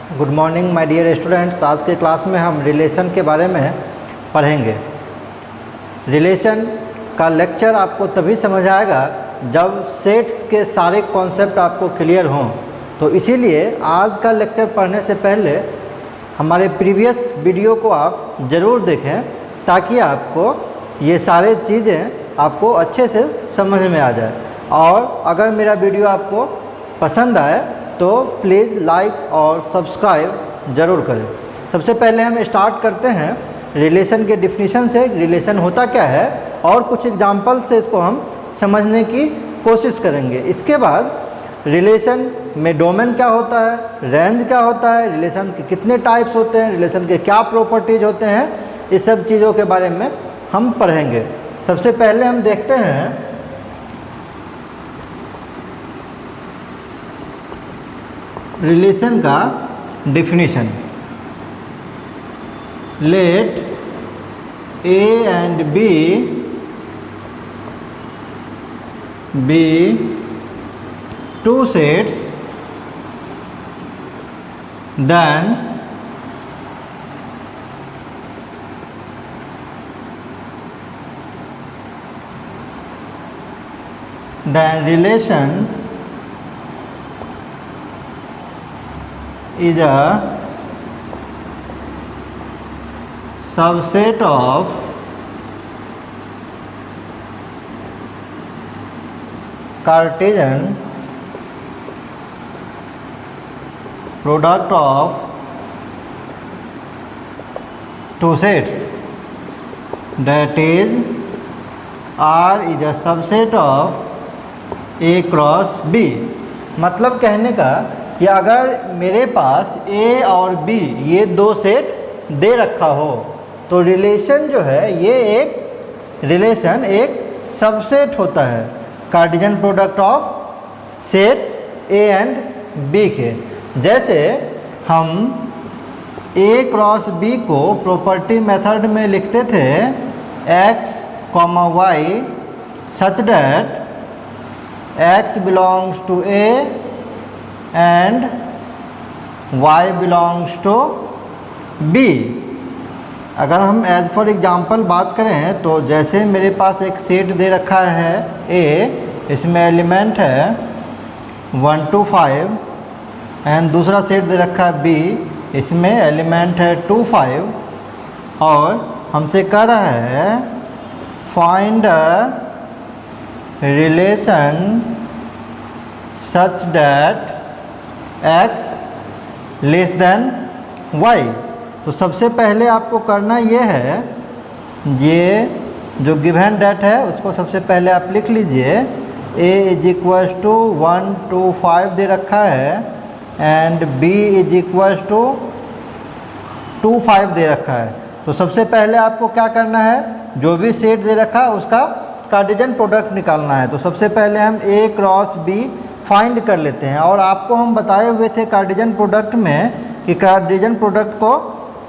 Good morning my dear students. आज के class में हम रिलेशन के बारे में पढ़ेंगे। रिलेशन का लेक्चर आपको तभी समझ आएगा जब सेट्स के सारे कॉन्सेप्ट आपको क्लियर हों। तो इसीलिए आज का लेक्चर पढ़ने से पहले हमारे प्रीवियस वीडियो को आप ज़रूर देखें ताकि आपको ये सारे चीज़ें आपको अच्छे से समझ में आ जाए। और अगर मेरा वीडियो आपको पसंद आए तो प्लीज़ लाइक और सब्सक्राइब ज़रूर करें। सबसे पहले हम स्टार्ट करते हैं रिलेशन के डिफिनीशन से। रिलेशन होता क्या है और कुछ एग्जांपल से इसको हम समझने की कोशिश करेंगे। इसके बाद रिलेशन में डोमेन क्या होता है, रेंज क्या होता है, रिलेशन के कितने टाइप्स होते हैं, रिलेशन के क्या प्रॉपर्टीज होते हैं, इस सब चीज़ों के बारे में हम पढ़ेंगे। सबसे पहले हम देखते हैं रिलेशन का definition. Let A and B be two sets then relation is a subset of Cartesian product of two sets, that is R is a subset of A cross B। मतलब कहने का कि अगर मेरे पास A और B ये दो set दे रखा हो तो रिलेशन जो है ये एक रिलेशन एक सबसेट होता है Cartesian product of set A and B के। जैसे हम A क्रॉस B को प्रॉपर्टी मेथड में लिखते थे x, y such that x belongs to A and y belongs to B। अगर हम एज फॉर एग्जांपल बात करें तो जैसे मेरे पास एक सेट दे रखा है A, इसमें एलिमेंट है 1 to 5 एंड दूसरा सेट दे रखा है B, इसमें एलिमेंट है 2, 5 और हमसे कह रहा है find a relation such that x less than y। तो सबसे पहले आपको करना ये है, ये जो गिवन डेट है उसको सबसे पहले आप लिख लीजिए। a is equals to 1 to 5 दे रखा है and b is equals to 2, 5 दे रखा है। तो सबसे पहले आपको क्या करना है, जो भी सेट दे रखा है उसका कार्टेशियन प्रोडक्ट निकालना है। तो सबसे पहले हम A क्रॉस B फाइंड कर लेते हैं। और आपको हम बताए हुए थे कार्टेशियन प्रोडक्ट में कि कार्टेशियन प्रोडक्ट को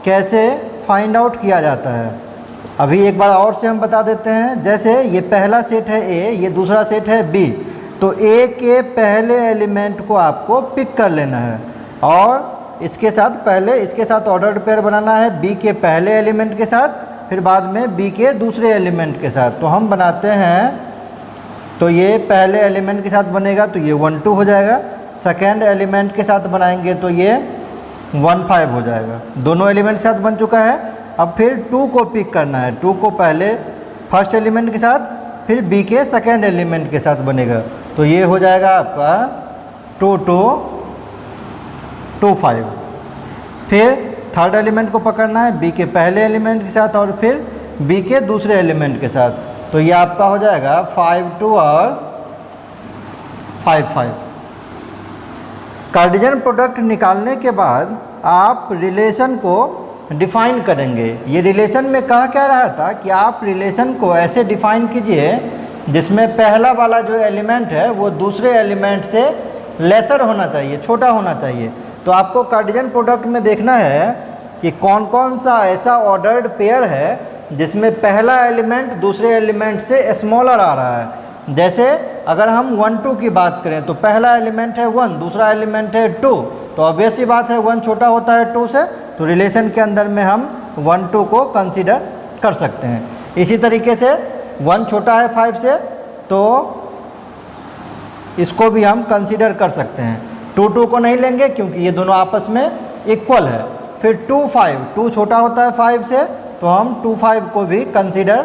कैसे फाइंड आउट किया जाता है। अभी एक बार और से हम बता देते हैं। जैसे ये पहला सेट है A, ये दूसरा सेट है B, तो A के पहले एलिमेंट को आपको पिक कर लेना है और इसके साथ पहले इसके साथ ऑर्डर्ड पेयर बनाना है B के पहले एलिमेंट के साथ, फिर बाद में B के दूसरे एलिमेंट के साथ। तो हम बनाते हैं, तो ये पहले एलिमेंट के साथ बनेगा तो ये 1, 2 हो जाएगा। सेकेंड एलिमेंट के साथ बनाएंगे तो ये 1, 5 हो जाएगा। दोनों एलिमेंट के साथ बन चुका है। अब फिर 2 को पिक करना है। 2 को पहले फर्स्ट एलिमेंट के साथ, फिर B के सेकेंड एलिमेंट के साथ बनेगा। तो ये हो जाएगा आपका 2, 2, 2, 5। फिर थर्ड एलिमेंट को पकड़ना है B के पहले एलिमेंट के साथ और फिर B के दूसरे एलिमेंट के साथ। तो ये आपका हो जाएगा 5, 2 और 5, 5। कार्टेशियन प्रोडक्ट निकालने के बाद आप रिलेशन को डिफाइन करेंगे। ये रिलेशन में कहा क्या रहा था कि आप रिलेशन को ऐसे डिफाइन कीजिए जिसमें पहला वाला जो एलिमेंट है वो दूसरे एलिमेंट से लेसर होना चाहिए, छोटा होना चाहिए। तो आपको कार्टेशियन प्रोडक्ट में देखना है कि कौन कौन सा ऐसा ऑर्डर्ड पेयर है जिसमें पहला एलिमेंट दूसरे एलिमेंट से स्मॉलर आ रहा है। जैसे अगर हम 1 2 की बात करें तो पहला एलिमेंट है 1, दूसरा एलिमेंट है 2, तो ऑब्वियस सी बात है 1 छोटा होता है 2 से, तो रिलेशन के अंदर में हम 1 2 को कंसीडर कर सकते हैं। इसी तरीके से 1 छोटा है 5 से, तो इसको भी हम कंसीडर कर सकते हैं। 2 2 को नहीं लेंगे क्योंकि ये दोनों आपस में इक्वल है। फिर 2 5, 2 छोटा होता है 5 से, तो हम 2 5 को भी कंसीडर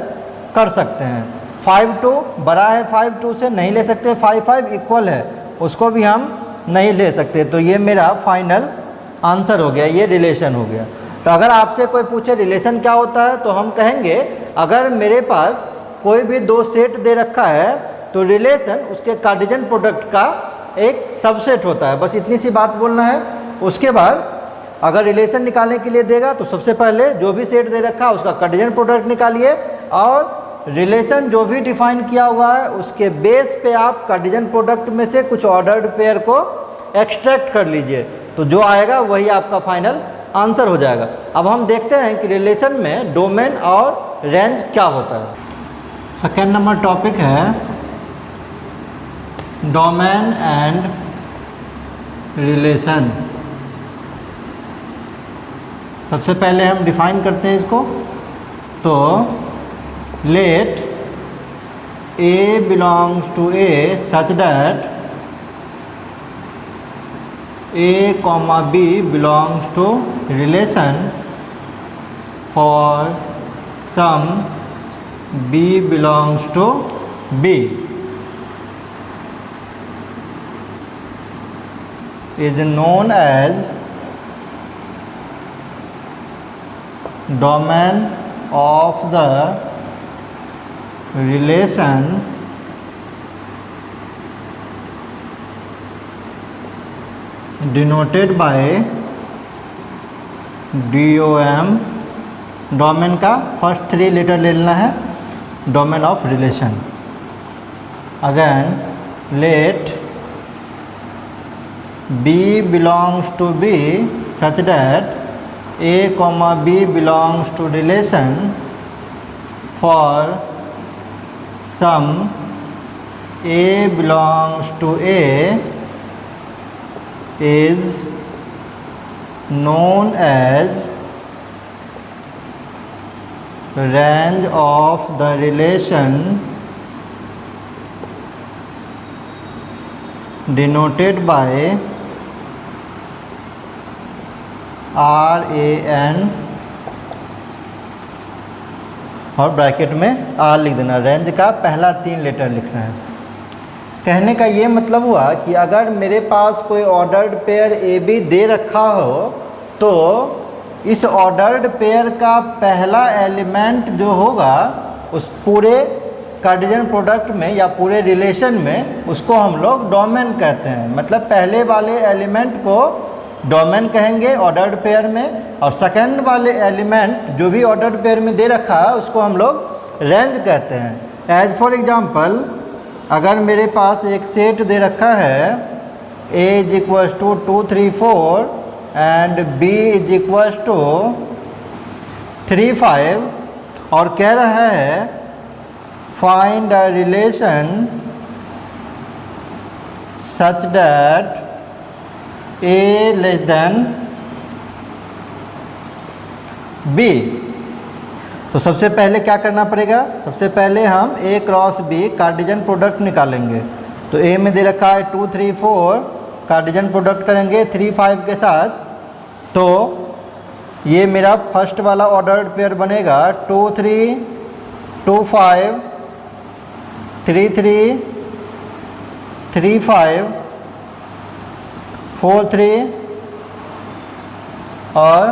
कर सकते हैं। 5 2 बड़ा है 5 2 से, नहीं ले सकते। 5 5 इक्वल है, उसको भी हम नहीं ले सकते। तो ये मेरा फाइनल आंसर हो गया, ये रिलेशन हो गया। तो अगर आपसे कोई पूछे रिलेशन क्या होता है, तो हम कहेंगे अगर मेरे पास कोई भी 2 सेट दे रखा है तो रिलेशन उसके कार्टेशियन प्रोडक्ट का एक सबसेट होता है। बस इतनी सी बात बोलना है। उसके बाद अगर रिलेशन निकालने के लिए देगा तो सबसे पहले जो भी सेट दे रखा है उसका कार्टेशियन प्रोडक्ट निकालिए, और रिलेशन जो भी डिफाइन किया हुआ है उसके बेस पे आप कार्टेशियन प्रोडक्ट में से कुछ ऑर्डर्ड पेयर को एक्सट्रैक्ट कर लीजिए, तो जो आएगा वही आपका फाइनल आंसर हो जाएगा। अब हम देखते हैं कि रिलेशन में डोमेन और रेंज क्या होता है। सेकेंड नंबर टॉपिक है डोमेन एंड रिलेशन। सबसे पहले हम डिफाइन करते हैं इसको। तो late A belongs to A such that A comma B belongs to relation for some B belongs to B is known as domain of the relation denoted by DOM। Domain का first 3 letter ले लेना है, domain of relation. Again let B belongs to B such that A comma B belongs to relation for some A belongs to A is known as range of the relation denoted by RAN और bracket में R लिख देना। Range का पहला 3 letter लिखना है। कहने का ये मतलब हुआ कि अगर मेरे पास कोई ऑर्डर्ड पेयर ए बी दे रखा हो, तो इस ऑर्डर्ड पेयर का पहला एलिमेंट जो होगा उस पूरे कार्टेशियन प्रोडक्ट में या पूरे रिलेशन में, उसको हम लोग डोमेन कहते हैं। मतलब पहले वाले एलिमेंट को डोमेन कहेंगे ऑर्डर्ड पेयर में, और सेकंड वाले एलिमेंट जो भी ऑर्डर्ड पेयर में दे रखा है उसको हम लोग रेंज कहते हैं। एज फॉर एग्जांपल, अगर मेरे पास एक सेट दे रखा है A is equals to 2 3 4 and B is equals to 3 5, और कह रहा है find a relation such that A less than B, तो सबसे पहले क्या करना पड़ेगा? सबसे पहले हम A cross B Cartesian product निकालेंगे। तो A में दे रखा है 2 3 4, कार्टेशियन प्रोडक्ट करेंगे 3 5 के साथ, तो ये मेरा फर्स्ट वाला ऑर्डर्ड पेयर बनेगा 2 3 2 5 3 3 3 5 4 3 और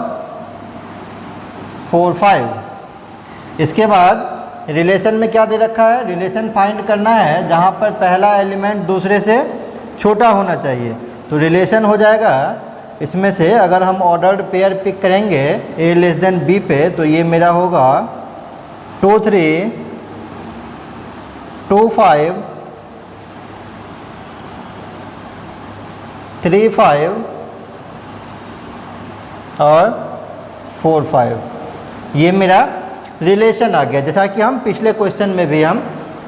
4 5। इसके बाद रिलेशन में क्या दे रखा है? रिलेशन फाइंड करना है जहाँ पर पहला एलिमेंट दूसरे से छोटा होना चाहिए। तो रिलेशन हो जाएगा इसमें से, अगर हम ऑर्डर्ड पेयर पिक करेंगे A लेस देन B पे, तो ये मेरा होगा 2 3 2 5 3 5 और 4 5। ये मेरा रिलेशन आ गया, जैसा कि हम पिछले क्वेश्चन में भी हम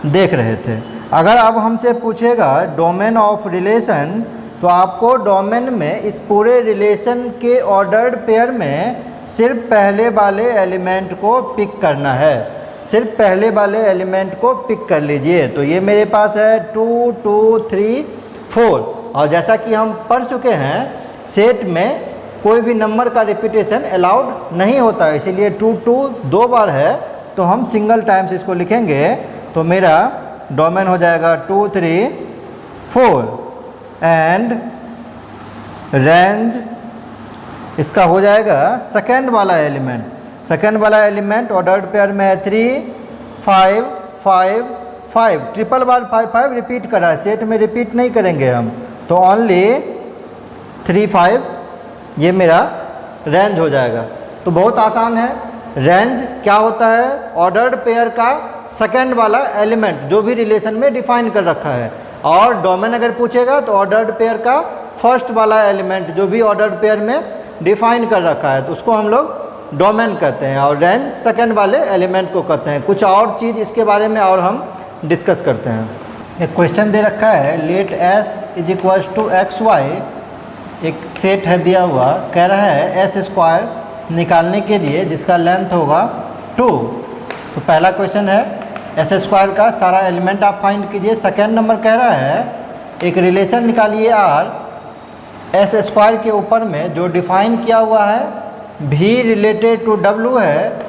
देख रहे थे। अगर अब हमसे पूछेगा डोमेन ऑफ रिलेशन, तो आपको डोमेन में इस पूरे रिलेशन के ऑर्डर्ड पेयर में सिर्फ पहले वाले एलिमेंट को पिक करना है, सिर्फ पहले वाले एलिमेंट को पिक कर लीजिए। तो ये मेरे पास है 2 2 3 4, और जैसा कि हम पढ़ चुके हैं सेट में कोई भी नंबर का रिपीटेशन अलाउड नहीं होता है, इसीलिए 2 2 2 बार है तो हम सिंगल टाइम्स इसको लिखेंगे। तो मेरा डोमेन हो जाएगा 2 3 4 एंड रेंज इसका हो जाएगा सेकेंड वाला एलिमेंट। सेकेंड वाला एलिमेंट ऑर्डर्ड पेयर में है 3 5 5 5, ट्रिपल बार 5 5 रिपीट करा है, सेट में रिपीट नहीं करेंगे हम, तो ओनली 3 5 ये मेरा रेंज हो जाएगा। तो बहुत आसान है। रेंज क्या होता है? ऑर्डर्ड पेयर का सेकेंड वाला एलिमेंट जो भी रिलेशन में डिफाइन कर रखा है, और डोमेन अगर पूछेगा तो ऑर्डर्ड पेयर का फर्स्ट वाला एलिमेंट जो भी ऑर्डर्ड पेयर में डिफाइन कर रखा है, तो उसको हम लोग डोमेन कहते हैं, और रेंज सेकेंड वाले एलिमेंट को कहते हैं। कुछ और चीज़ इसके बारे में और हम डिस्कस करते हैं। एक क्वेश्चन दे रखा है, let S is equals to x y, एक सेट है दिया हुआ, कह रहा है एस स्क्वायर निकालने के लिए जिसका लेंथ होगा 2। तो पहला क्वेश्चन है एस स्क्वायर का सारा एलिमेंट आप फाइंड कीजिए। सेकेंड नंबर कह रहा है एक रिलेशन निकालिए आर एस स्क्वायर के ऊपर में जो डिफाइन किया हुआ है भी रिलेटेड टू डब्ल्यू है।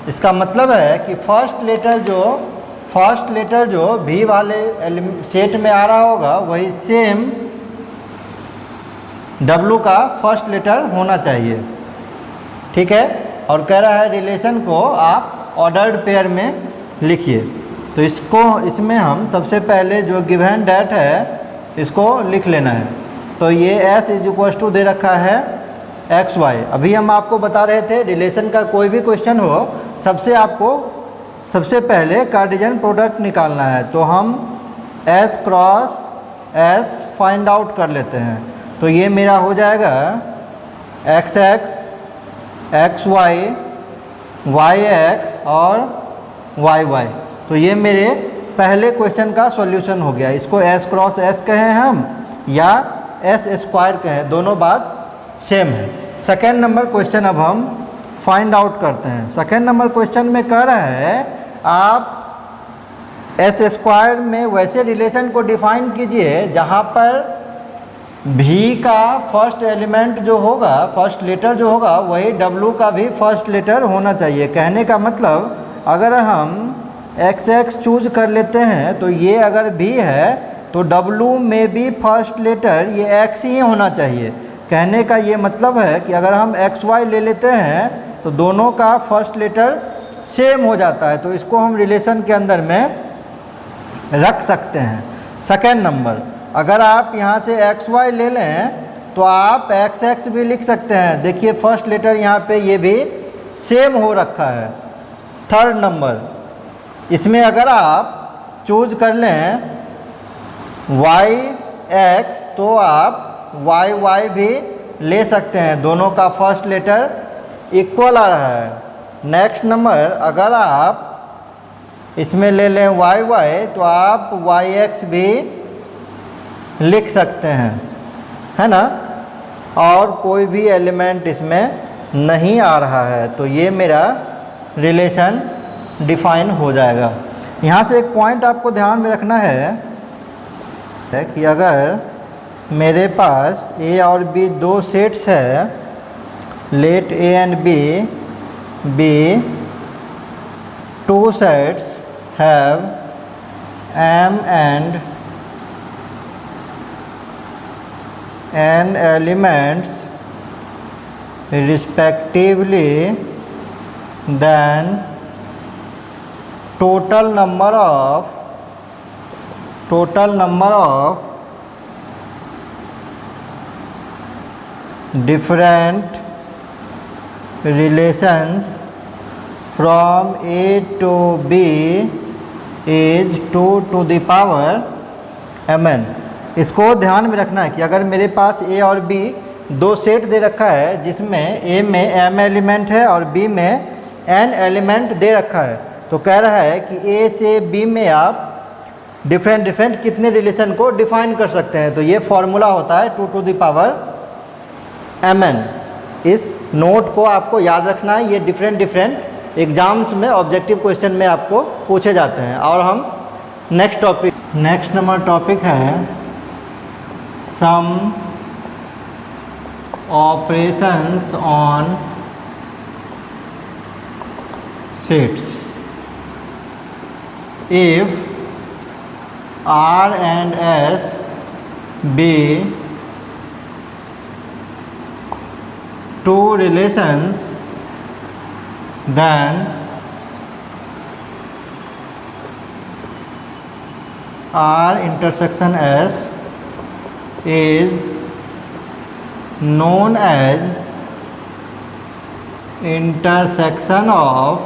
इसका मतलब है कि फर्स्ट लेटर जो भी वाले सेट में आ रहा होगा वही सेम डब्ल्यू का फर्स्ट लेटर होना चाहिए, ठीक है। और कह रहा है रिलेशन को आप ऑर्डर्ड पेयर में लिखिए। तो इसमें हम सबसे पहले जो गिवन डेट है इसको लिख लेना है। तो ये s इज इक्वल टू दे रखा है एक्स वाई। अभी हम आपको बता रहे थे रिलेशन का कोई भी क्वेश्चन हो सबसे पहले कार्टेशियन प्रोडक्ट निकालना है। तो हम s cross s find out कर लेते हैं। तो ये मेरा हो जाएगा x x x y y x और वाई वाई। तो ये मेरे पहले क्वेश्चन का सॉल्यूशन हो गया। इसको s क्रॉस s कहें हम या एस स्क्वायर कहें, दोनों बात सेम है। सेकेंड नंबर क्वेश्चन अब हम फाइंड आउट करते हैं। सेकेंड नंबर क्वेश्चन में कह रहा है आप एस स्क्वायर में वैसे रिलेशन को डिफाइन कीजिए जहाँ पर भी का फर्स्ट एलिमेंट जो होगा, फर्स्ट लेटर जो होगा वही डब्ल्यू का भी फर्स्ट लेटर होना चाहिए। कहने का मतलब अगर हम एक्स एक्स चूज कर लेते हैं तो ये अगर भी है तो W में भी फर्स्ट लेटर ये X ही होना चाहिए। कहने का ये मतलब है कि अगर हम XY ले लेते हैं तो दोनों का फर्स्ट लेटर सेम हो जाता है, तो इसको हम रिलेशन के अंदर में रख सकते हैं। सेकेंड नंबर, अगर आप यहाँ से XY ले लें तो आप XX भी लिख सकते हैं। देखिए फर्स्ट लेटर यहाँ पे ये भी सेम हो रखा है। थर्ड नंबर, इसमें अगर आप चूज कर लें वाई एक्स तो आप वाई वाई भी ले सकते हैं, दोनों का फर्स्ट लेटर इक्वल आ रहा है। नेक्स्ट नंबर, अगर आप इसमें ले लें वाई वाई तो आप वाई एक्स भी लिख सकते हैं, है ना। और कोई भी एलिमेंट इसमें नहीं आ रहा है, तो ये मेरा रिलेशन डिफाइन हो जाएगा। यहाँ से एक पॉइंट आपको ध्यान में रखना है कि अगर मेरे पास ए और बी दो सेट्स है, let A and B two sets have m and n elements respectively, then total number of different relations from A to B is 2 to the power mn। इसको ध्यान में रखना है कि अगर मेरे पास A और B दो सेट दे रखा है जिसमें A में m एलिमेंट है और B में n एलिमेंट दे रखा है, तो कह रहा है कि A से B में आप डिफरेंट डिफरेंट कितने रिलेशन को डिफाइन कर सकते हैं। तो ये फॉर्मूला होता है 2 to the power mn। इस नोट को आपको याद रखना है, ये डिफरेंट डिफरेंट एग्जाम्स में ऑब्जेक्टिव क्वेश्चन में आपको पूछे जाते हैं। और हम नेक्स्ट नंबर टॉपिक है some operations on sets. If R and S be two relations, then R intersection S is known as intersection of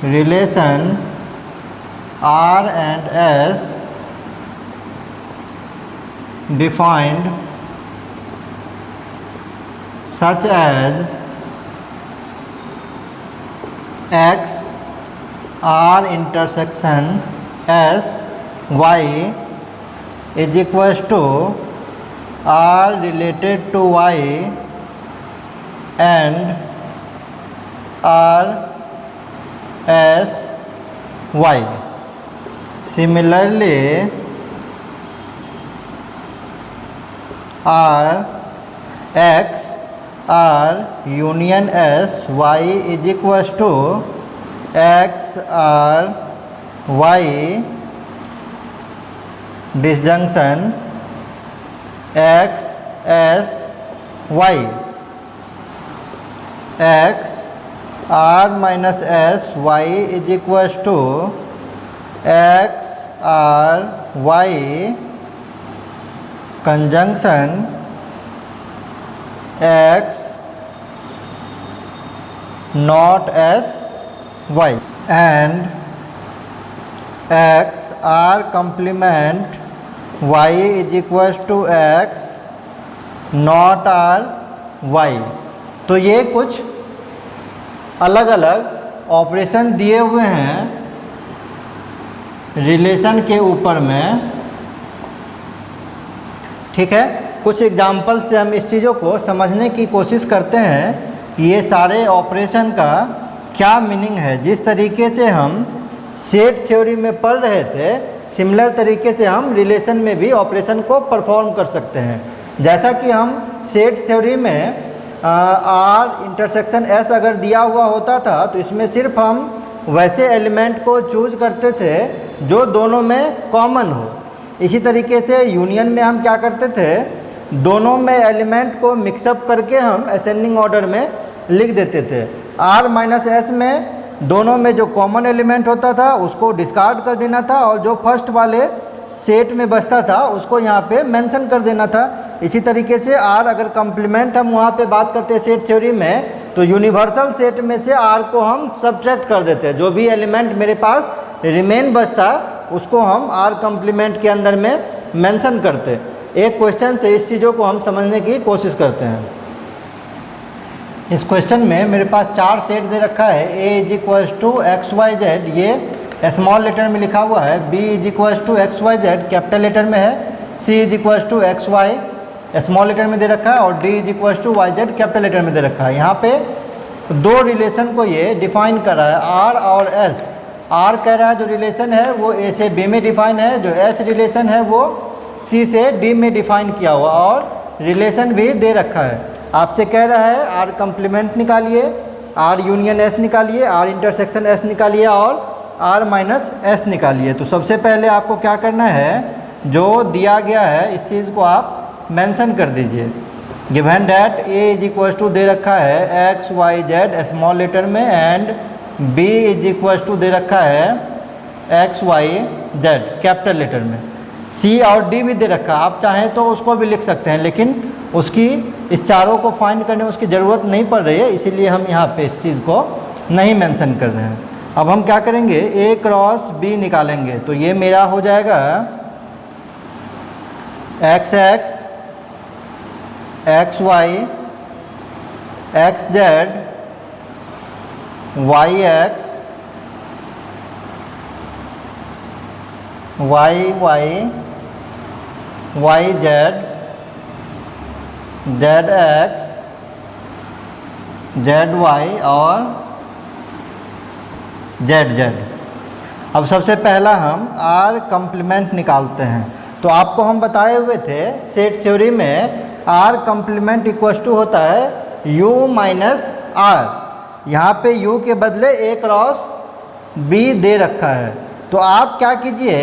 relation R and S defined such as X R intersection S Y is equals to R related to Y and R S Y। Similarly, R X R union S Y is equals to X R Y disjunction X S Y। X R minus S Y is equals to X R Y conjunction X not S Y and X R complement Y is equals to X not R Y। तो ये कुछ अलग अलग operation दिए हुए हैं relation के ऊपर में, ठीक है। कुछ एग्जाम्पल से हम इस चीज़ों को समझने की कोशिश करते हैं कि ये सारे ऑपरेशन का क्या मीनिंग है। जिस तरीके से हम सेट थ्योरी में पढ़ रहे थे, सिमिलर तरीके से हम रिलेशन में भी ऑपरेशन को परफॉर्म कर सकते हैं। जैसा कि हम सेट थ्योरी में R इंटरसेक्शन S अगर दिया हुआ होता था तो इसमें सिर्फ हम वैसे एलिमेंट को चूज करते थे जो दोनों में कॉमन हो। इसी तरीके से यूनियन में हम क्या करते थे, दोनों में एलिमेंट को मिक्सअप करके हम असेंडिंग ऑर्डर में लिख देते थे। R माइनस S में दोनों में जो कॉमन एलिमेंट होता था उसको डिस्कार्ड कर देना था और जो फर्स्ट वाले सेट में बचता था उसको यहाँ पे मेंशन कर देना था। इसी तरीके से R अगर कॉम्प्लीमेंट हम वहाँ पे बात करते हैं सेट थ्योरी में, तो यूनिवर्सल सेट में से R को हम सब्ट्रैक्ट कर देते हैं। जो भी एलिमेंट मेरे पास रिमेन बचता उसको हम R कॉम्प्लीमेंट के अंदर में मेंशन करते। एक क्वेश्चन से इस चीज़ों को हम समझने की कोशिश करते हैं। इस क्वेश्चन में मेरे पास 4 सेट दे रखा है। A is equals to x Y z, ये स्मॉल लेटर में लिखा हुआ है। B is equals to x Y Z capital letter में है। C is equals to x y small letter में दे रखा है और D is equals to Y Z capital letter में दे रखा है। यहाँ पे दो रिलेशन को ये डिफाइन कर रहा है, R और S। R कह रहा है जो रिलेशन है वो A से B में डिफाइन है, जो S रिलेशन है वो C से D में डिफाइन किया हुआ और रिलेशन भी दे रखा है। आपसे कह रहा है R कॉम्प्लीमेंट निकालिए, R यूनियन S निकालिए, R इंटरसेक्शन S निकालिए और R माइनस S निकालिए। तो सबसे पहले आपको क्या करना है, जो दिया गया है इस चीज़ को आप मेंशन कर दीजिए। Given that A is equals to दे रखा है X Y Z small letter में and B is equals to दे रखा है X Y Z capital letter में। C और D भी दे रखा है, आप चाहें तो उसको भी लिख सकते हैं, लेकिन उसकी इस चारों को फाइंड करने में उसकी ज़रूरत नहीं पड़ रही है, इसीलिए हम यहाँ पे इस चीज़ को नहीं मेंशन कर रहे हैं। अब हम क्या करेंगे, A क्रॉस B निकालेंगे। तो ये मेरा हो जाएगा x x x y x z y x y y y z z x z y और जेड जेड। अब सबसे पहला हम आर कम्प्लीमेंट निकालते हैं। तो आपको हम बताए हुए थे सेट थ्योरी में आर कम्प्लीमेंट इक्वल टू होता है यू माइनस आर। यहाँ पे यू के बदले ए क्रॉस बी दे रखा है। तो आप क्या कीजिए,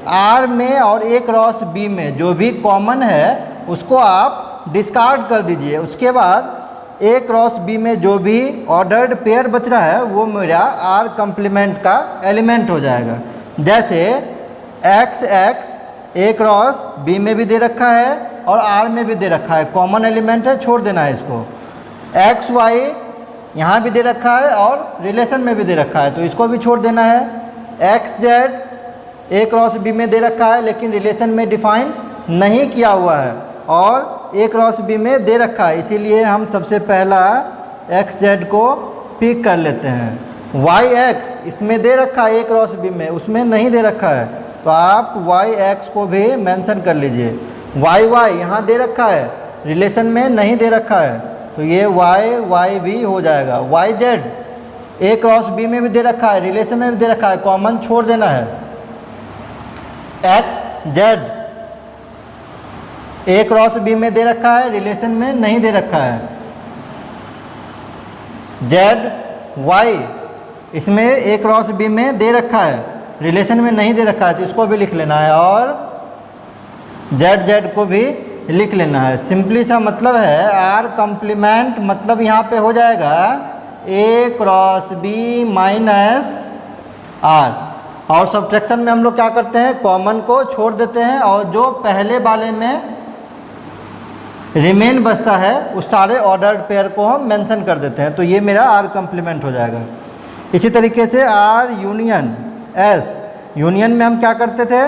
आर में और ए क्रॉस बी में जो भी कॉमन है उसको आप डिस्कार्ड कर दीजिए। उसके बाद ए क्रॉस बी में जो भी ऑर्डर्ड पेयर बच रहा है वो मेरा आर कम्प्लीमेंट का एलिमेंट हो जाएगा। जैसे एक्स एक्स ए क्रॉस बी में भी दे रखा है और आर में भी दे रखा है, कॉमन एलिमेंट है, छोड़ देना है इसको। एक्स वाई यहाँ भी दे रखा है और रिलेशन में भी दे रखा है, तो इसको भी छोड़ देना है। X z A cross B में दे रखा है लेकिन रिलेशन में डिफाइन नहीं किया हुआ है और ए क्रॉस बी में दे रखा है, इसीलिए हम सबसे पहला एक्स जेड को पिक कर लेते हैं। वाई एक्स इसमें दे रखा है ए क्रॉस बी में, उसमें नहीं दे रखा है, तो आप वाई एक्स को भी मेंशन कर लीजिए। वाई वाई यहाँ दे रखा है, रिलेशन में नहीं दे रखा है, तो ये वाई वाई भी हो जाएगा। Y z A cross B में भी दे रखा है, रिलेशन में भी दे रखा है, कॉमन छोड़ देना है। X z A cross B में दे रखा है, रिलेशन में नहीं दे रखा है। जेड वाई इसमें ए क्रॉस बी में दे रखा है, रिलेशन में नहीं दे रखा है, तो इसको भी लिख लेना है और जेड जेड को भी लिख लेना है। सिंपली सा मतलब है आर कम्प्लीमेंट मतलब यहाँ पे हो जाएगा ए क्रॉस बी माइनस आर। और सब्ट्रैक्शन में हम लोग क्या करते हैं, कॉमन को छोड़ देते हैं और जो पहले वाले में रिमेन बचता है उस सारे ऑर्डर्ड पेयर को हम मेंशन कर देते हैं, तो ये मेरा आर कम्प्लीमेंट हो जाएगा। इसी तरीके से आर यूनियन एस, यूनियन में हम क्या करते थे,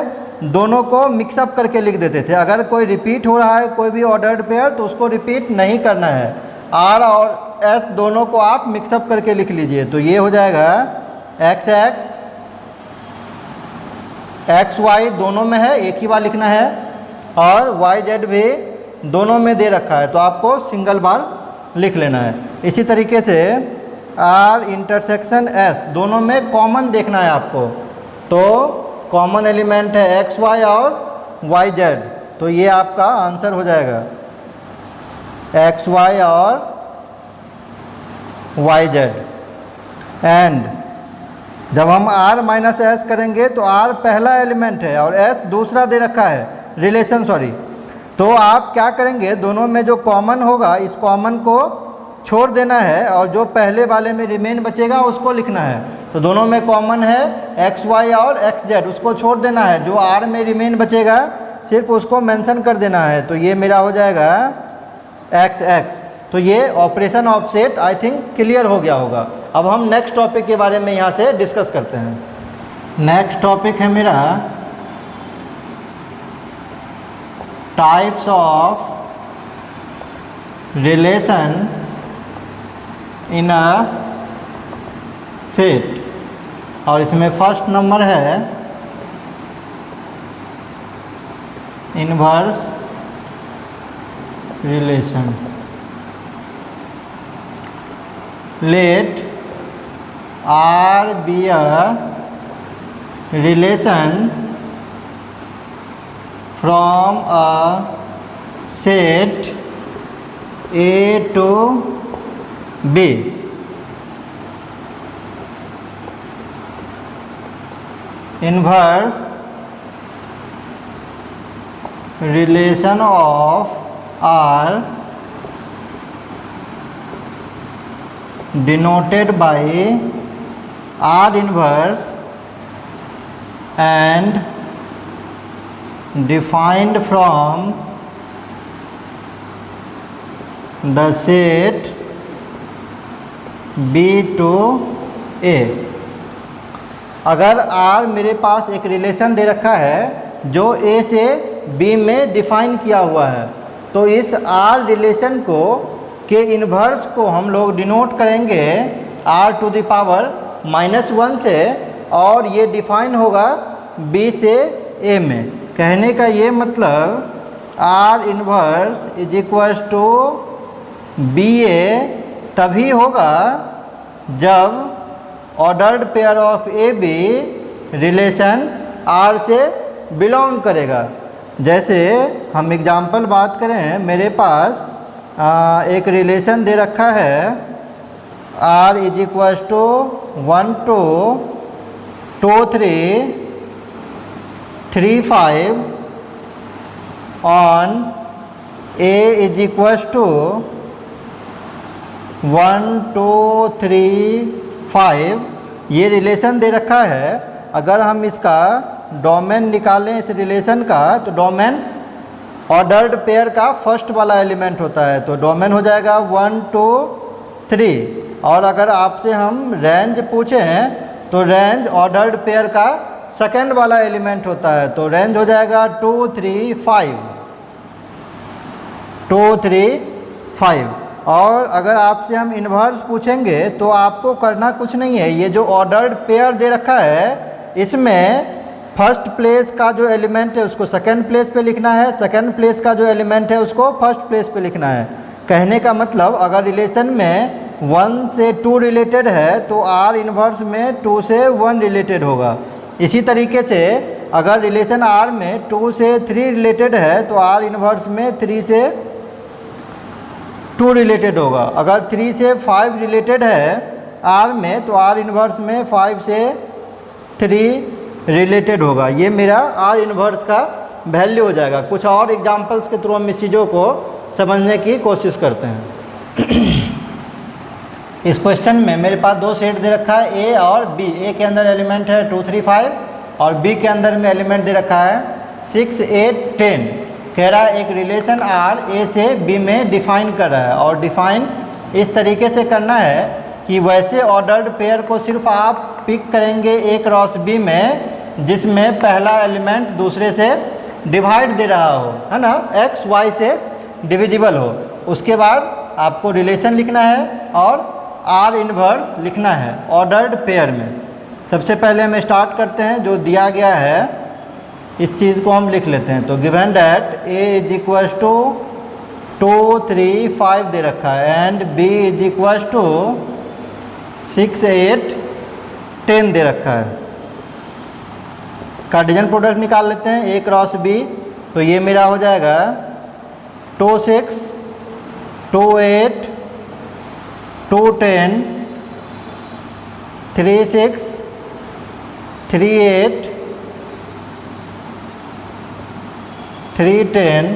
दोनों को मिक्सअप करके लिख देते थे। अगर कोई रिपीट हो रहा है कोई भी ऑर्डर्ड पेयर तो उसको रिपीट नहीं करना है, आर और एस दोनों को आप मिक्सअप करके लिख लीजिए। तो ये हो जाएगा एक्स एक्स एक्स वाई दोनों में है, एक ही बार लिखना है, और वाई जेड भी दोनों में दे रखा है, तो आपको सिंगल बार लिख लेना है। इसी तरीके से आर इंटरसेक्शन एस दोनों में कॉमन देखना है आपको, तो कॉमन एलिमेंट है एक्स वाई और वाई जेड, तो ये आपका आंसर हो जाएगा एक्स वाई और वाई जेड। एंड जब हम r माइनस एस करेंगे तो r पहला एलिमेंट है और s दूसरा दे रखा है, रिलेशन सॉरी, तो आप क्या करेंगे, दोनों में जो कॉमन होगा इस कॉमन को छोड़ देना है और जो पहले वाले में रिमेन बचेगा उसको लिखना है। तो दोनों में कॉमन है एक्स वाई और एक्स जेड, उसको छोड़ देना है, जो r में रिमेन बचेगा सिर्फ उसको मेंशन कर देना है, तो ये मेरा हो जाएगा एक्स एक्स। तो ये operation of set I think clear हो गया होगा। अब हम नेक्स्ट टॉपिक के बारे में यहाँ से डिस्कस करते हैं। नेक्स्ट टॉपिक है मेरा types of relation in a set, और इसमें फर्स्ट नंबर है inverse relation. Let R be a relation from a set A to B. Inverse relation of R denoted by R inverse and defined from the set B to A। अगर R मेरे पास एक relation दे रखा है जो A से B में define किया हुआ है, तो इस R रिलेशन को के इन्वर्स को हम लोग डिनोट करेंगे r⁻⁻1 से, और ये डिफाइन होगा b से a में। कहने का ये मतलब R inverse is equals to BA तभी होगा जब ordered pair of AB relation R से बिलोंग करेगा। जैसे हम एग्जाम्पल बात करें, मेरे पास एक रिलेशन दे रखा है R is equals to 1 2 2 3 3 5 on A is equals to 1 2 3 5। ये रिलेशन दे रखा है। अगर हम इसका डोमेन निकालें इस रिलेशन का, तो डोमेन ऑर्डर्ड पेयर का फर्स्ट वाला एलिमेंट होता है, तो डोमेन हो जाएगा 1 2 3। और अगर आपसे हम रेंज पूछें तो रेंज ऑर्डर्ड पेयर का सेकंड वाला एलिमेंट होता है, तो रेंज हो जाएगा 2 3 5 2 3 5। और अगर आपसे हम इन्वर्स पूछेंगे तो आपको करना कुछ नहीं है, ये जो ऑर्डर्ड पेयर दे रखा है इसमें फर्स्ट प्लेस का जो एलिमेंट है उसको सेकंड प्लेस पे लिखना है, सेकंड प्लेस का जो एलिमेंट है उसको फर्स्ट प्लेस पे लिखना है। कहने का मतलब अगर रिलेशन में 1 से 2 रिलेटेड है तो R इन्वर्स में 2 से 1 रिलेटेड होगा। इसी तरीके से अगर रिलेशन R में 2 से 3 रिलेटेड है तो R इन्वर्स में 3 से 2 रिलेटेड होगा। अगर 3 से 5 रिलेटेड है R में तो R इन्वर्स में 5 से 3 रिलेटेड होगा। ये मेरा R इन्वर्स का वैल्यू हो जाएगा। कुछ और एग्जांपल्स के थ्रू हम इस चीज़ों को समझने की कोशिश करते हैं। इस क्वेश्चन में मेरे पास दो सेट दे रखा है A और B। A के अंदर एलिमेंट है 2 3 5 और B के अंदर में एलिमेंट दे रखा है 6 8 10। कह रहा है एक रिलेशन R A से B में डिफाइन कर रहा है, और डिफाइन इस तरीके से करना है कि वैसे ऑर्डर्ड पेयर को सिर्फ आप पिक करेंगे A क्रॉस B में जिसमें पहला एलिमेंट दूसरे से डिवाइड दे रहा हो, है ना, X Y से डिविजिबल हो। उसके बाद आपको रिलेशन लिखना है और R इन्वर्स लिखना है ऑर्डर्ड पेयर में। सबसे पहले हम स्टार्ट करते हैं, जो दिया गया है इस चीज़ को हम लिख लेते हैं। तो given that A is equals to 2 3 5 दे रखा है and B is equals to 6 8 10 दे रखा है। कार्टेशियन प्रोडक्ट निकाल लेते हैं A क्रॉस B। तो ये मेरा हो जाएगा 2 6 2 8 2 10 3 6 3 8 3 10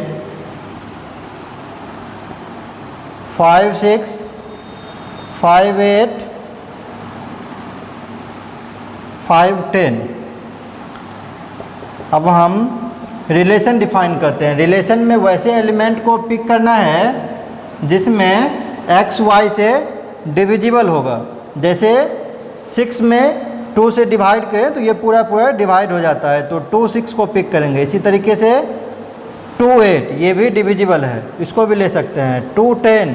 5 6 5 8 5 10। अब हम रिलेशन डिफाइन करते हैं। रिलेशन में वैसे एलिमेंट को पिक करना है जिसमें x y से डिविजिबल होगा। जैसे 6 में 2 से डिवाइड करें तो ये पूरा पूरा डिवाइड हो जाता है, तो 2 6 को पिक करेंगे। इसी तरीके से 2 8 ये भी डिविजिबल है, इसको भी ले सकते हैं। 2 10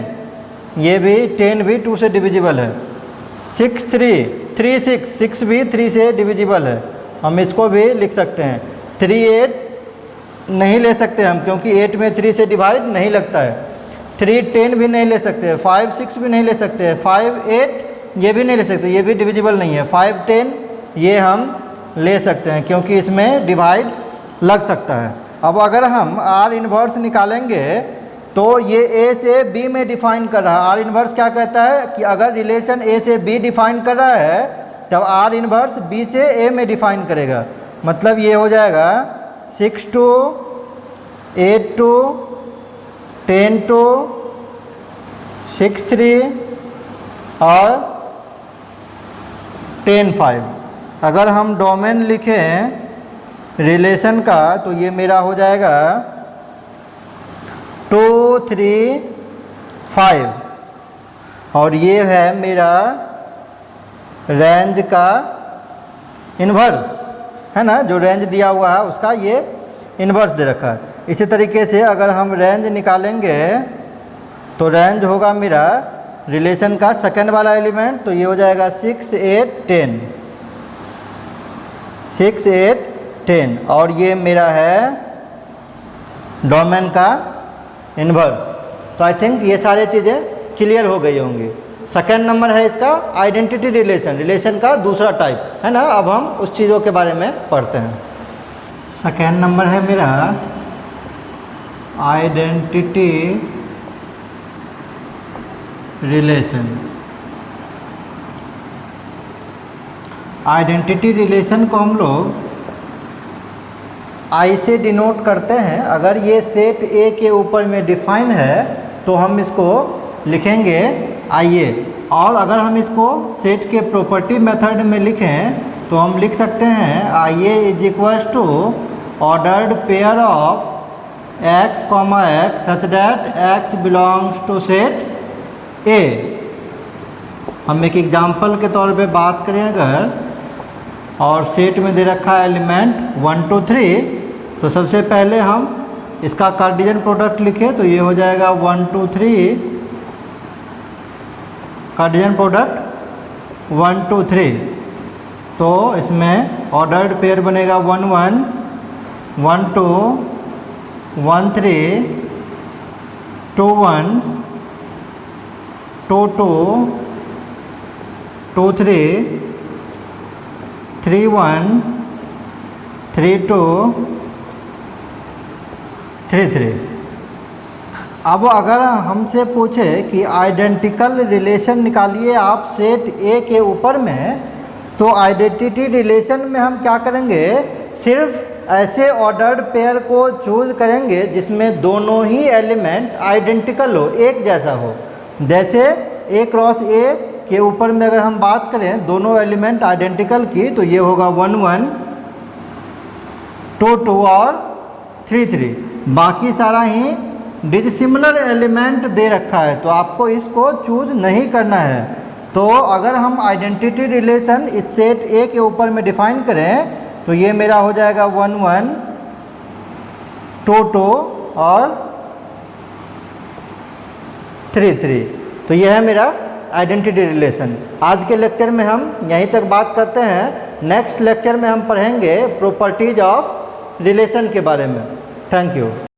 ये भी 10 भी 2 से डिविजिबल है। 6 3 3 6 6 भी 3 से डिविजिबल है, हम इसको भी लिख सकते हैं। 3 8 नहीं ले सकते हम क्योंकि 8 में 3 से डिवाइड नहीं लगता है। 3 10 भी नहीं ले सकते, 5 6 भी नहीं ले सकते, 5 8 ये भी नहीं ले सकते, ये भी डिविजिबल नहीं है। 5 10 ये हम ले सकते हैं क्योंकि इसमें डिवाइड लग सकता है। अब अगर हम R इन्वर्स निकालेंगे तो ये A से B में डिफाइन कर रहा है। R इन्वर्स क्या कहता है कि अगर रिलेशन A से B डिफाइन कर रहा है तब R इन्वर्स B से A में डिफाइन करेगा। मतलब ये हो जाएगा 6 2 8 2 10 2 6 3 और 10 5। अगर हम डोमेन लिखें रिलेशन का तो ये मेरा हो जाएगा 2 3 5 और ये है मेरा रेंज का इन्वर्स, है ना, जो रेंज दिया हुआ है उसका ये इन्वर्स दे रखा है। इसी तरीके से अगर हम रेंज निकालेंगे तो रेंज होगा मेरा रिलेशन का सेकंड वाला एलिमेंट, तो ये हो जाएगा 6, 8, 10, 6, 8, 10। और ये मेरा है डोमेन का इन्वर्स। तो आई थिंक ये सारी चीज़ें क्लियर हो गई होंगी। सेकंड नंबर है इसका आइडेंटिटी रिलेशन, रिलेशन का दूसरा टाइप है ना। अब हम उस चीज़ों के बारे में पढ़ते हैं। सेकंड नंबर है मेरा आइडेंटिटी रिलेशन। आइडेंटिटी रिलेशन को हम लोग आई से डिनोट करते हैं। अगर ये सेट ए के ऊपर में डिफाइन है तो हम इसको लिखेंगे आइए, और अगर हम इसको सेट के प्रॉपर्टी मेथड में लिखें तो हम लिख सकते हैं I A is equals to ordered pair of x comma x such that x belongs to set A. हम एक एग्जाम्पल के तौर पे बात करें अगर, और सेट में दे रखा है एलिमेंट 1, 2, 3, तो सबसे पहले हम इसका कार्टेशियन प्रोडक्ट लिखे तो ये हो जाएगा 1, 2, 3, कार्टेशियन प्रोडक्ट 1, 2, 3। तो इसमें ऑर्डर्ड पेयर बनेगा 1, 1, 1, 2, 1, 3, 2, 1, 2, 2, 2, 3, 3, 1, 3, 2, 3, 3। अब अगर हमसे पूछे कि आइडेंटिकल रिलेशन निकालिए आप सेट ए के ऊपर में, तो आइडेंटिटी रिलेशन में हम क्या करेंगे, सिर्फ ऐसे ऑर्डर्ड पेयर को चूज करेंगे जिसमें दोनों ही एलिमेंट आइडेंटिकल हो, एक जैसा हो। जैसे ए क्रॉस ए के ऊपर में अगर हम बात करें दोनों एलिमेंट आइडेंटिकल की, तो ये होगा 1, 1, 2, 2 और 3, 3। बाकी सारा ही डिसिमिलर एलिमेंट दे रखा है, तो आपको इसको चूज नहीं करना है। तो अगर हम आइडेंटिटी रिलेशन इस सेट ए के ऊपर में डिफाइन करें तो ये मेरा हो जाएगा 1, 1, 2, 2 और 3, 3। तो यह है मेरा आइडेंटिटी रिलेशन। आज के लेक्चर में हम यहीं तक बात करते हैं। नेक्स्ट लेक्चर में हम पढ़ेंगे प्रॉपर्टीज ऑफ रिलेशन के बारे में। Thank you.